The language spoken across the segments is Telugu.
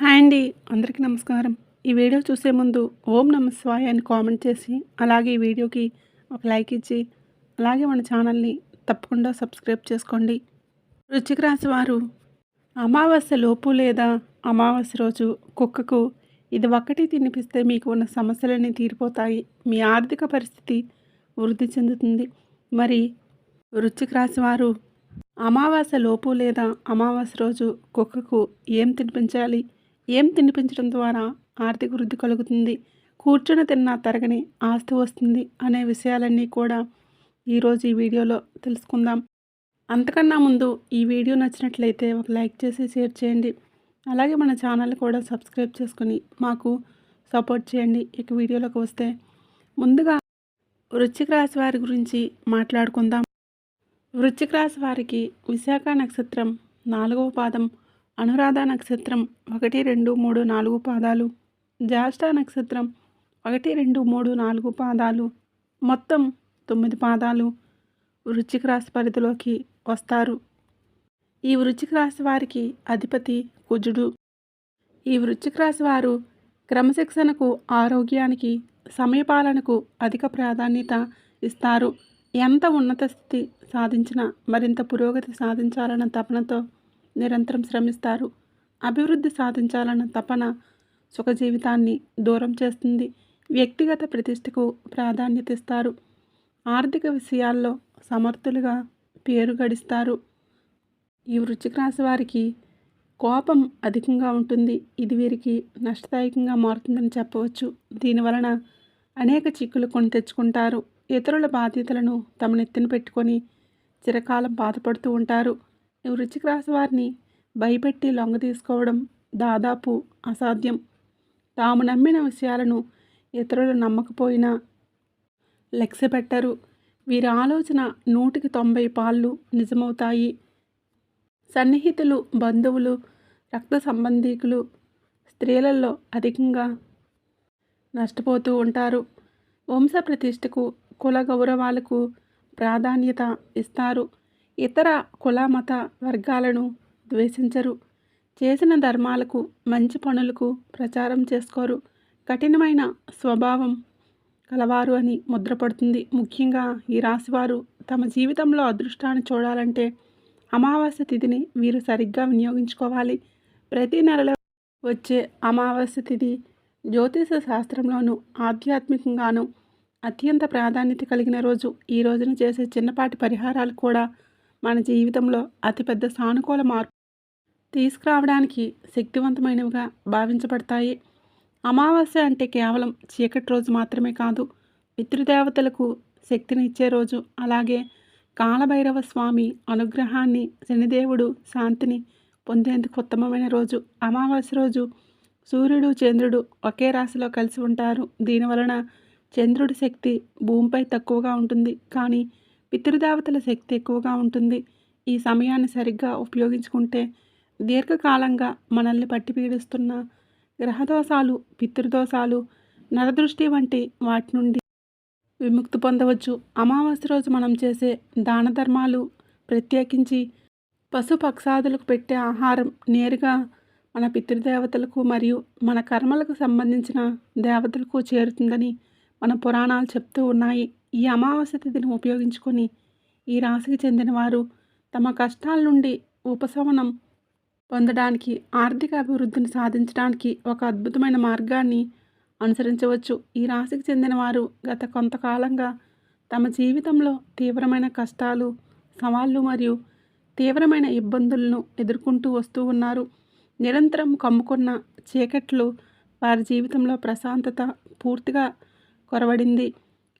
హాయ్ అండి. అందరికీ నమస్కారం. ఈ వీడియో చూసే ముందు ఓం నమః శివాయ అని కామెంట్ చేసి, అలాగే ఈ వీడియోకి ఒక లైక్ ఇచ్చి, అలాగే మన ఛానల్ని తప్పకుండా సబ్స్క్రైబ్ చేసుకోండి. వృశ్చిక రాశి వారు అమావాస్య లోపు లేదా అమావాస్య రోజు కుక్కకు ఇది ఒక్కటి తినిపిస్తే మీకు ఉన్న సమస్యలన్నీ తీరిపోతాయి. మీ ఆర్థిక పరిస్థితి వృద్ధి చెందుతుంది. మరి వృశ్చిక రాశి వారు అమావాస్య లోపు లేదా అమావాస్య రోజు కుక్కకు ఏం తినిపించాలి? ఏం తినిపించడం ద్వారా ఆర్థిక వృద్ధి కలుగుతుంది? కూర్చొని తిన్నా తరగని ఆస్తి వస్తుంది అనే విషయాలన్నీ కూడా ఈరోజు ఈ వీడియోలో తెలుసుకుందాం. అంతకన్నా ముందు ఈ వీడియో నచ్చినట్లయితే ఒక లైక్ చేసి షేర్ చేయండి. అలాగే మన ఛానల్ కూడా సబ్స్క్రైబ్ చేసుకొని మాకు సపోర్ట్ చేయండి. ఇక వీడియోలోకి వస్తే ముందుగా వృశ్చిక రాశి వారి గురించి మాట్లాడుకుందాం. వృశ్చిక రాశి వారికి విశాఖ నక్షత్రం 4వ పాదం, అనురాధ నక్షత్రం 1, 2, 3, 4 పాదాలు, జ్యేష్ఠ నక్షత్రం 1, 2, 3, 4 పాదాలు, మొత్తం 9 పాదాలు వృశ్చిక రాశి పరిధిలోకి వస్తారు. ఈ వృశ్చిక రాశి వారికి అధిపతి కుజుడు. ఈ వృశ్చిక రాశి వారు క్రమశిక్షణకు, ఆరోగ్యానికి, సమయపాలనకు అధిక ప్రాధాన్యత ఇస్తారు. ఎంత ఉన్నత స్థితి సాధించినా మరింత పురోగతి సాధించాలన్న తపనతో నిరంతరం శ్రమిస్తారు. అభివృద్ధి సాధించాలన్న తపన సుఖ జీవితాన్ని దూరం చేస్తుంది. వ్యక్తిగత ప్రతిష్టకు ప్రాధాన్యత ఇస్తారు. ఆర్థిక విషయాల్లో సమర్థులుగా పేరు గడిస్తారు. ఈ వృశ్చిక రాశి వారికి కోపం అధికంగా ఉంటుంది. ఇది వీరికి నష్టదాయకంగా మారుతుందని చెప్పవచ్చు. దీనివలన అనేక చిక్కులు కొని తెచ్చుకుంటారు. ఇతరుల బాధ్యతలను తమ నెత్తిన పెట్టుకొని చిరకాలం బాధపడుతూ ఉంటారు. ఈ వృశ్చిక రాశి వారిని భయపెట్టి లొంగ తీసుకోవడం దాదాపు అసాధ్యం. తాము నమ్మిన విషయాలను ఇతరులు నమ్మకపోయినా లక్ష్య పెట్టరు. వీరి ఆలోచన 100కి 90 పాళ్ళు నిజమవుతాయి. సన్నిహితులు, బంధువులు, రక్త సంబంధీకులు, స్త్రీలలో అధికంగా నష్టపోతూ ఉంటారు. వంశ ప్రతిష్టకు, కుల గౌరవాలకు ప్రాధాన్యత ఇస్తారు. ఇతర కుల మత వర్గాలను ద్వేషించరు. చేసిన ధర్మాలకు, మంచి పనులకు ప్రచారం చేసుకోరు. కఠినమైన స్వభావం కలవారు అని ముద్రపడుతుంది. ముఖ్యంగా ఈ రాశివారు తమ జీవితంలో అదృష్టాన్ని చూడాలంటే అమావాస్య తిథిని వీరు సరిగ్గా వినియోగించుకోవాలి. ప్రతి నెలలో వచ్చే అమావాస్య తిథి జ్యోతిష శాస్త్రంలోనూ ఆధ్యాత్మికంగానూ అత్యంత ప్రాధాన్యత కలిగిన రోజు. ఈ రోజున చేసే చిన్నపాటి పరిహారాలు కూడా మన జీవితంలో అతిపెద్ద సానుకూల మార్పు తీసుకురావడానికి శక్తివంతమైనవిగా భావించబడతాయి. అమావాస్య అంటే కేవలం చీకటి రోజు మాత్రమే కాదు, పితృదేవతలకు శక్తిని ఇచ్చే రోజు. అలాగే కాలభైరవ స్వామి అనుగ్రహాన్ని, శనిదేవుడు శాంతిని పొందేందుకు ఉత్తమమైన రోజు. అమావాస్య రోజు సూర్యుడు, చంద్రుడు ఒకే రాశిలో కలిసి ఉంటారు. దీనివలన చంద్రుడి శక్తి భూమిపై తక్కువగా ఉంటుంది, కానీ పితృదేవతల శక్తి ఎక్కువగా ఉంటుంది. ఈ సమయాన్ని సరిగ్గా ఉపయోగించుకుంటే దీర్ఘకాలంగా మనల్ని పట్టి పీడిస్తున్న గ్రహదోషాలు, పితృదోషాలు, నరదృష్టి వంటి వాటి నుండి విముక్తి పొందవచ్చు. అమావాస్య రోజు మనం చేసే దాన ధర్మాలు, ప్రత్యేకించి పశు పక్షాదులకు పెట్టే ఆహారం నేరుగా మన పితృదేవతలకు మరియు మన కర్మలకు సంబంధించిన దేవతలకు చేరుతుందని మన పురాణాలు చెప్తూ ఉన్నాయి. ఈ అమావాస్య తిథిని ఉపయోగించుకొని ఈ రాశికి చెందిన వారు తమ కష్టాల నుండి ఉపశమనం పొందడానికి, ఆర్థిక అభివృద్ధిని సాధించడానికి ఒక అద్భుతమైన మార్గాన్ని అనుసరించవచ్చు. ఈ రాశికి చెందిన వారు గత కొంతకాలంగా తమ జీవితంలో తీవ్రమైన కష్టాలు, సవాళ్ళు మరియు తీవ్రమైన ఇబ్బందులను ఎదుర్కొంటూ వస్తూ ఉన్నారు. నిరంతరం కమ్ముకున్న చీకట్లు వారి జీవితంలో ప్రశాంతత పూర్తిగా కొరవడింది.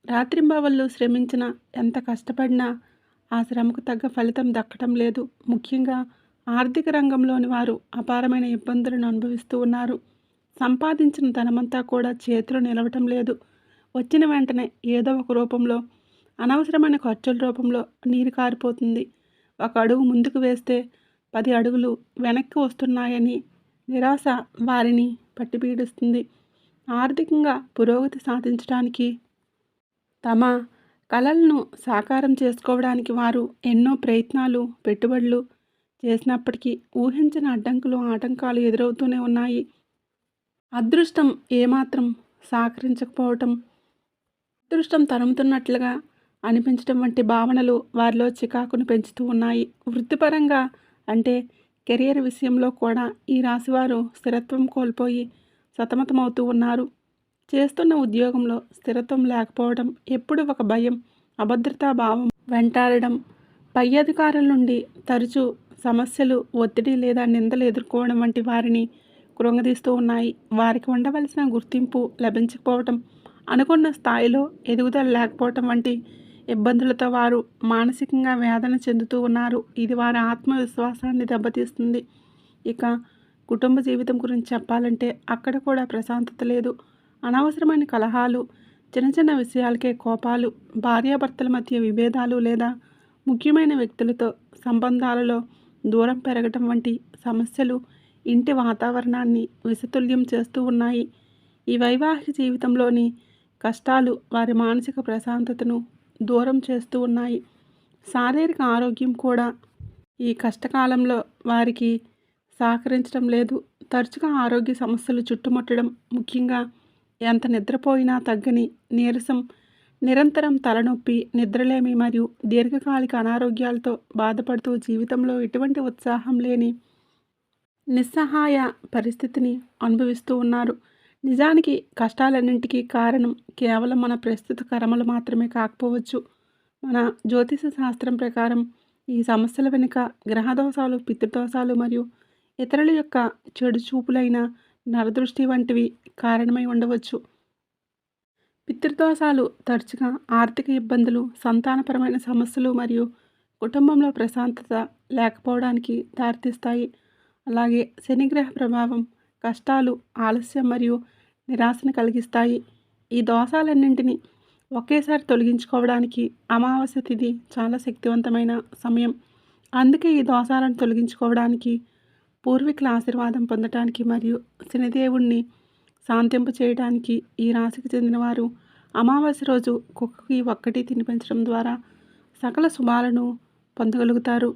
రాత్రింబవళ్ళు శ్రమించిన, ఎంత కష్టపడినా ఆ శ్రమకు తగ్గ ఫలితం దక్కడం లేదు. ముఖ్యంగా ఆర్థిక రంగంలోని వారు అపారమైన ఇబ్బందులను అనుభవిస్తూ ఉన్నారు. సంపాదించిన ధనమంతా కూడా చేతిలో నిలవటం లేదు. వచ్చిన వెంటనే ఏదో ఒక రూపంలో, అనవసరమైన ఖర్చుల రూపంలో నీరు కారిపోతుంది. ఒక అడుగు ముందుకు వేస్తే 10 అడుగులు వెనక్కి వస్తున్నాయని నిరాశ వారిని పట్టిపీడిస్తుంది. ఆర్థికంగా పురోగతి సాధించడానికి, తమ కలలను సాకారం చేసుకోవడానికి వారు ఎన్నో ప్రయత్నాలు, పెట్టుబడులు చేసినప్పటికీ ఊహించని అడ్డంకులు, ఆటంకాలు ఎదురవుతూనే ఉన్నాయి. అదృష్టం ఏమాత్రం సహకరించకపోవటం, అదృష్టం తరుముతున్నట్లుగా అనిపించటం వంటి భావనలు వారిలో చికాకును పెంచుతూ ఉన్నాయి. వృత్తిపరంగా అంటే కెరియర్ విషయంలో కూడా ఈ రాశివారు స్థిరత్వం కోల్పోయి సతమతమవుతూ ఉన్నారు. చేస్తున్న ఉద్యోగంలో స్థిరత్వం లేకపోవడం, ఎప్పుడు ఒక భయం, అభద్రతా భావం వెంటాడడం, పై అధికారుల నుండి తరచూ సమస్యలు, ఒత్తిడి లేదా నిందలు ఎదుర్కోవడం వంటి వారిని కృంగదీస్తూ ఉన్నాయి. వారికి ఉండవలసిన గుర్తింపు లభించకపోవటం, అనుకున్న స్థాయిలో ఎదుగుదల లేకపోవటం వంటి ఇబ్బందులతో వారు మానసికంగా వేదన చెందుతూ ఉన్నారు. ఇది వారి ఆత్మవిశ్వాసాన్ని దెబ్బతీస్తుంది. ఇక కుటుంబ జీవితం గురించి చెప్పాలంటే అక్కడ కూడా ప్రశాంతత లేదు. అనవసరమైన కలహాలు, చిన్న చిన్న విషయాలకే కోపాలు, భార్యాభర్తల మధ్య విభేదాలు లేదా ముఖ్యమైన వ్యక్తులతో సంబంధాలలో దూరం పెరగటం వంటి సమస్యలు ఇంటి వాతావరణాన్ని విషతుల్యం చేస్తూ ఉన్నాయి. ఈ వైవాహిక జీవితంలోని కష్టాలు వారి మానసిక ప్రశాంతతను దూరం చేస్తూ ఉన్నాయి. శారీరక ఆరోగ్యం కూడా ఈ కష్టకాలంలో వారికి సహకరించడం లేదు. తరచుగా ఆరోగ్య సమస్యలు చుట్టుముట్టడం, ముఖ్యంగా ఎంత నిద్రపోయినా తగ్గని నీరసం, నిరంతరం తలనొప్పి, నిద్రలేమి మరియు దీర్ఘకాలిక అనారోగ్యాలతో బాధపడుతూ జీవితంలో ఎటువంటి ఉత్సాహం లేని నిస్సహాయ పరిస్థితిని అనుభవిస్తూ ఉన్నారు. నిజానికి కష్టాలన్నింటికీ కారణం కేవలం మన ప్రస్తుత కర్మలు మాత్రమే కాకపోవచ్చు. మన జ్యోతిష శాస్త్రం ప్రకారం ఈ సమస్యల వెనుక గ్రహదోషాలు, పితృదోషాలు మరియు ఇతరుల యొక్క చెడు చూపులైన నరదృష్టి వంటివి కారణమై ఉండవచ్చు. పితృదోషాలు తరచుగా ఆర్థిక ఇబ్బందులు, సంతానపరమైన సమస్యలు మరియు కుటుంబంలో ప్రశాంతత లేకపోవడానికి దారితీస్తాయి. అలాగే శనిగ్రహ ప్రభావం కష్టాలు, ఆలస్యం మరియు నిరాశను కలిగిస్తాయి. ఈ దోషాలన్నింటినీ ఒకేసారి తొలగించుకోవడానికి అమావాస్య తిథి చాలా శక్తివంతమైన సమయం. అందుకే ఈ దోషాలను తొలగించుకోవడానికి, పూర్వీకుల ఆశీర్వాదం పొందడానికి మరియు శనిదేవుణ్ణి శాంతింప చేయడానికి ఈ రాశికి చెందినవారు అమావాస్య రోజు కుక్కకి ఒక్కటి తినిపించడం ద్వారా సకల శుభాలను పొందగలుగుతారు.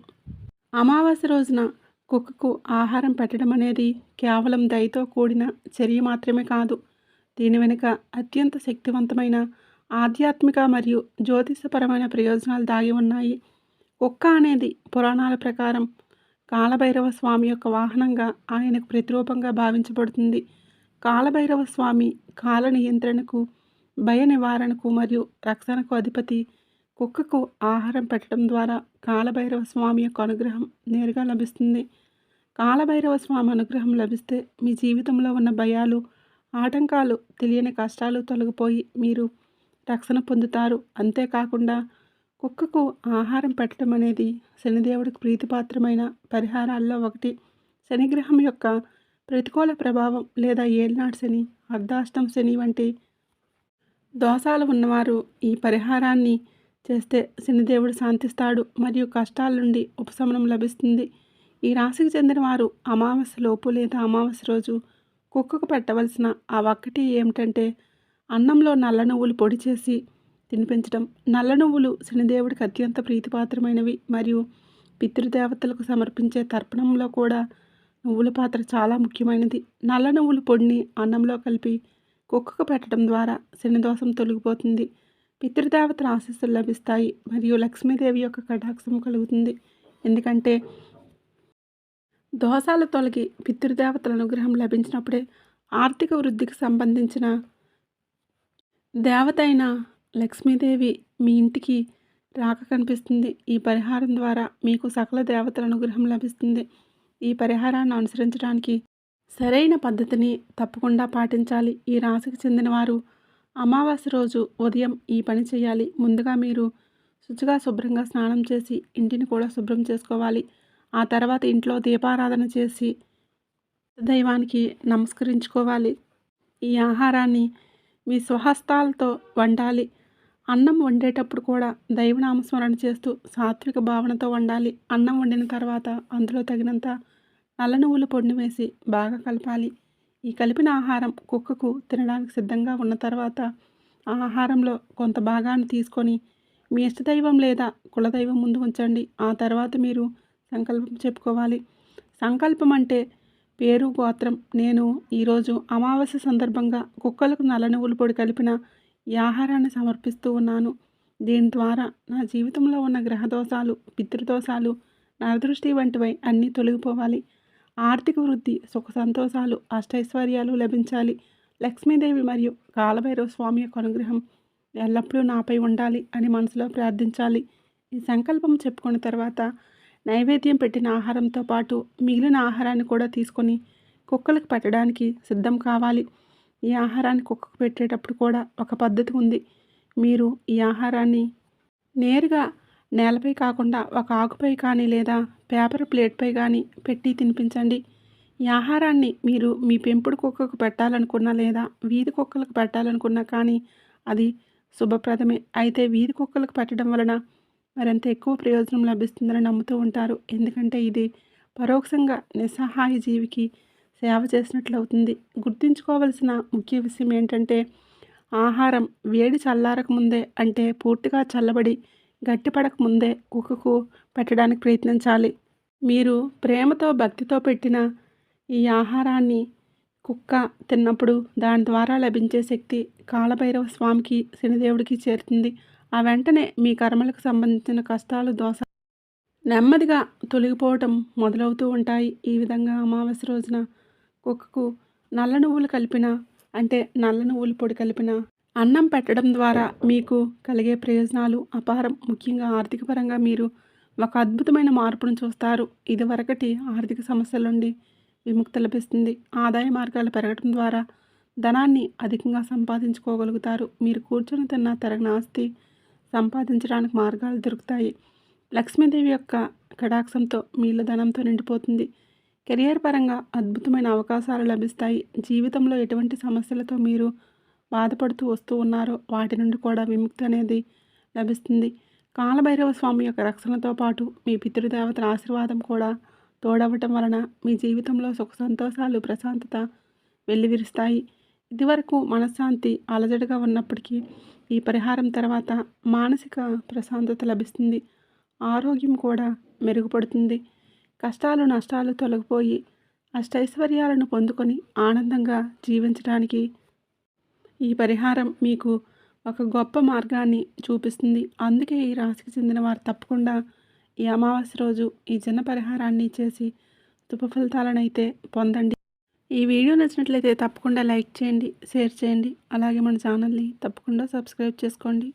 అమావాస్య రోజున కుక్కకు ఆహారం పెట్టడం అనేది కేవలం దయతో కూడిన చర్య మాత్రమే కాదు. దీని వెనుక అత్యంత శక్తివంతమైన ఆధ్యాత్మిక మరియు జ్యోతిషపరమైన ప్రయోజనాలు దాగి ఉన్నాయి. కుక్క అనేది పురాణాల ప్రకారం కాలభైరవ స్వామి యొక్క వాహనంగా, ఆయనకు ప్రతిరూపంగా భావించబడుతుంది. కాలభైరవ స్వామి కాల నియంత్రణకు, భయ నివారణకు మరియు రక్షణకు అధిపతి. కుక్కకు ఆహారం పెట్టడం ద్వారా కాలభైరవ స్వామి యొక్క అనుగ్రహం నేరుగా లభిస్తుంది. కాలభైరవ స్వామి అనుగ్రహం లభిస్తే మీ జీవితంలో ఉన్న భయాలు, ఆటంకాలు, తెలియని కష్టాలు తొలగిపోయి మీరు రక్షణ పొందుతారు. అంతేకాకుండా కుక్కకు ఆహారం పెట్టడం అనేది శనిదేవుడికి ప్రీతిపాత్రమైన పరిహారాల్లో ఒకటి. శనిగ్రహం యొక్క ప్రతికూల ప్రభావం లేదా ఏలినాటి శని, అర్ధాష్టం శని వంటి దోషాలు ఉన్నవారు ఈ పరిహారాన్ని చేస్తే శనిదేవుడు శాంతిస్తాడు మరియు కష్టాల నుండి ఉపశమనం లభిస్తుంది. ఈ రాశికి చెందిన వారు అమావాస్య లోపు లేదా అమావాస్య రోజు కుక్కకు పెట్టవలసిన ఆ ఒక్కటి ఏమిటంటే అన్నంలో నల్ల నువ్వులు పొడి చేసి తినిపించడం. నల్ల నువ్వులు శనిదేవుడికి అత్యంత ప్రీతిపాత్రమైనవి మరియు పితృదేవతలకు సమర్పించే తర్పణంలో కూడా నువ్వుల పాత్ర చాలా ముఖ్యమైనది. నల్ల నువ్వుల పొడిని అన్నంలో కలిపి కుక్కకు పెట్టడం ద్వారా శనిదోషం తొలగిపోతుంది, పితృదేవతల ఆశీస్సులు లభిస్తాయి మరియు లక్ష్మీదేవి యొక్క కటాక్షం కలుగుతుంది. ఎందుకంటే దోషాలు తొలగి పితృదేవతల అనుగ్రహం లభించినప్పుడే ఆర్థిక వృద్ధికి సంబంధించిన దేవత అయిన లక్ష్మీదేవి మీ ఇంటికి రాక కనిపిస్తుంది. ఈ పరిహారం ద్వారా మీకు సకల దేవతల అనుగ్రహం లభిస్తుంది. ఈ పరిహారాన్ని అనుసరించడానికి సరైన పద్ధతిని తప్పకుండా పాటించాలి. ఈ రాశికి చెందినవారు అమావాస్య రోజు ఉదయం ఈ పని చేయాలి. ముందుగా మీరు శుభ్రంగా స్నానం చేసి ఇంటిని కూడా శుభ్రం చేసుకోవాలి. ఆ తర్వాత ఇంట్లో దీపారాధన చేసి దైవానికి నమస్కరించుకోవాలి. ఈ ఆహారాన్ని మీ స్వహస్తాలతో వండాలి. అన్నం వండేటప్పుడు కూడా దైవనామస్మరణ చేస్తూ సాత్విక భావనతో వండాలి. అన్నం వండిన తర్వాత అందులో తగినంత నల్ల నువ్వుల పొడిని వేసి బాగా కలపాలి. ఈ కలిపిన ఆహారం కుక్కకు తినడానికి సిద్ధంగా ఉన్న తర్వాత ఆ ఆహారంలో కొంత భాగాన్ని తీసుకొని మీ ఇష్టదైవం లేదా కులదైవం ముందు ఉంచండి. ఆ తర్వాత మీరు సంకల్పం చెప్పుకోవాలి. సంకల్పం అంటే పేరు, గోత్రం. నేను ఈరోజు అమావాస్య సందర్భంగా కుక్కలకు నల్ల నువ్వుల పొడి కలిపిన ఈ ఆహారాన్ని సమర్పిస్తూ ఉన్నాను. దీని ద్వారా నా జీవితంలో ఉన్న గ్రహదోషాలు, పితృదోషాలు, నరదృష్టి వంటివై అన్నీ తొలగిపోవాలి. ఆర్థిక వృద్ధి, సుఖ సంతోషాలు, అష్టైశ్వర్యాలు లభించాలి. లక్ష్మీదేవి మరియు కాలభైరవ స్వామి యొక్క అనుగ్రహం ఎల్లప్పుడూ నాపై ఉండాలి అని మనసులో ప్రార్థించాలి. ఈ సంకల్పం చెప్పుకున్న తర్వాత నైవేద్యం పెట్టిన ఆహారంతో పాటు మిగిలిన ఆహారాన్ని కూడా తీసుకొని కుక్కలకు పెట్టడానికి సిద్ధం కావాలి. ఈ ఆహారాన్ని కుక్కకు పెట్టేటప్పుడు కూడా ఒక పద్ధతి ఉంది. మీరు ఈ ఆహారాన్ని నేరుగా నేలపై కాకుండా ఒక ఆకుపై కానీ లేదా పేపర్ ప్లేట్పై కానీ పెట్టి తినిపించండి. ఈ ఆహారాన్ని మీరు మీ పెంపుడు కుక్కకు పెట్టాలనుకున్నా లేదా వీధి కుక్కలకు పెట్టాలనుకున్నా కానీ అది శుభప్రదమే. అయితే వీధి కుక్కలకు పెట్టడం వలన మరింత ఎక్కువ ప్రయోజనం లభిస్తుందని నమ్ముతూ ఉంటారు. ఎందుకంటే ఇది పరోక్షంగా నిస్సహాయ జీవికి సేవ చేసినట్లు అవుతుంది. గుర్తుంచుకోవలసిన ముఖ్య విషయం ఏంటంటే ఆహారం వేడి చల్లారక ముందే, అంటే పూర్తిగా చల్లబడి గట్టిపడక ముందే కుక్కకు పెట్టడానికి ప్రయత్నించాలి. మీరు ప్రేమతో, భక్తితో పెట్టిన ఈ ఆహారాన్ని కుక్క తిన్నప్పుడు దాని ద్వారా లభించే శక్తి కాలభైరవ స్వామికి, శనిదేవుడికి చేరుతుంది. ఆ వెంటనే మీ కర్మలకు సంబంధించిన కష్టాలు, దోషాలు నెమ్మదిగా తొలగిపోవటం మొదలవుతూ ఉంటాయి. ఈ విధంగా అమావాస్య రోజున కుక్కకు నల్ల నువ్వులు కలిపిన, అంటే నల్ల నువ్వుల పొడి కలిపిన అన్నం పెట్టడం ద్వారా మీకు కలిగే ప్రయోజనాలు అపారం. ముఖ్యంగా ఆర్థిక పరంగా మీరు ఒక అద్భుతమైన మార్పును చూస్తారు. ఇదివరకటి ఆర్థిక సమస్యల నుండి విముక్తి లభిస్తుంది. ఆదాయ మార్గాలు పెరగడం ద్వారా ధనాన్ని అధికంగా సంపాదించుకోగలుగుతారు. మీరు కూర్చొని తిన్న తరగని ఆస్తి సంపాదించడానికి మార్గాలు దొరుకుతాయి. లక్ష్మీదేవి యొక్క కటాక్షంతో మీ ఇల్లు ధనంతో నిండిపోతుంది. కెరియర్ పరంగా అద్భుతమైన అవకాశాలు లభిస్తాయి. జీవితంలో ఎటువంటి సమస్యలతో మీరు బాధపడుతూ వస్తూ ఉన్నారో వాటి నుండి కూడా విముక్తి అనేది లభిస్తుంది. కాలభైరవ స్వామి యొక్క రక్షణతో పాటు మీ పితృదేవతల ఆశీర్వాదం కూడా తోడవటం వలన మీ జీవితంలో సుఖ సంతోషాలు, ప్రశాంతత వెల్లివిరుస్తాయి. ఇదివరకు మనశ్శాంతి అలజడిగా ఉన్నప్పటికీ ఈ పరిహారం తర్వాత మానసిక ప్రశాంతత లభిస్తుంది. ఆరోగ్యం కూడా మెరుగుపడుతుంది. కష్టాలు, నష్టాలు తొలగిపోయి అష్టైశ్వర్యాలను పొందుకొని ఆనందంగా జీవించడానికి ఈ పరిహారం మీకు ఒక గొప్ప మార్గాన్ని చూపిస్తుంది. అందుకే ఈ రాశికి చెందిన వారు తప్పకుండా ఈ అమావాస్య రోజు ఈ చిన్న పరిహారాన్ని చేసి శుభ ఫలితాలను అయితే పొందండి. ఈ వీడియో నచ్చినట్లయితే తప్పకుండా లైక్ చేయండి, షేర్ చేయండి. అలాగే మన ఛానల్ని తప్పకుండా సబ్స్క్రైబ్ చేసుకోండి.